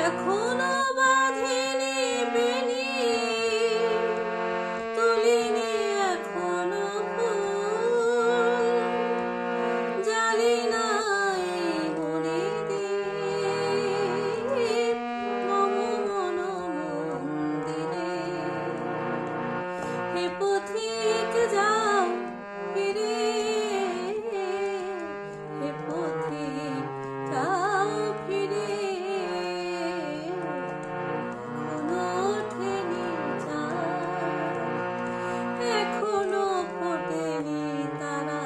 এখনো বাঁধেনি বেনি, তুলিনি এখনো ফুল, জ্বালি নাই মনে দীপ মম মন মন্দিরে। হে পথিক যাও ফিরে, হে পথিক যাও ফিরে, এখনো ওঠেনি চাঁদ, এখনো ফোটেনি তারা,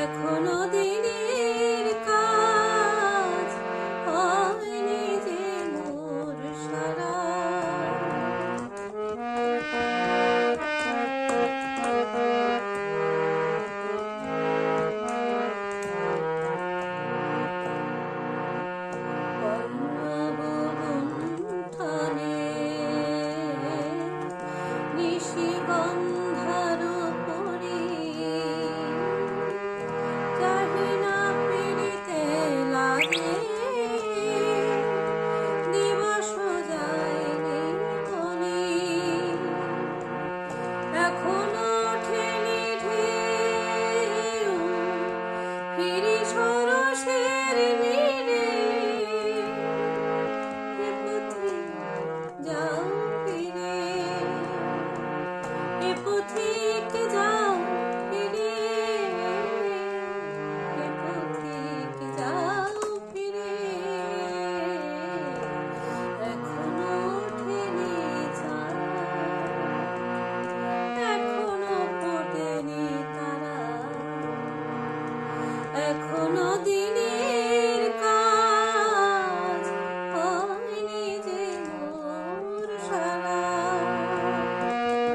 এখনো দিনের কাজ হয়নি যে মোর সারা। পল্লব গুণ্ঠনে নিশিগন্ধার পরি, চাহিনা ফিরিতে লাগে দিবস যায়নি বলি। এখনো ওঠেনি ঢেউ ফিরি সরসের নীরে। হে পথিক যাও ফিরে, হে পথিক যাও ফিরে, হে পথিক যাও ফিরে, এখনো ওঠেনি চাঁদ, এখনো ফোটেনি তারা, এখনো দিনের কাজ হয়নি যে মোর সারা।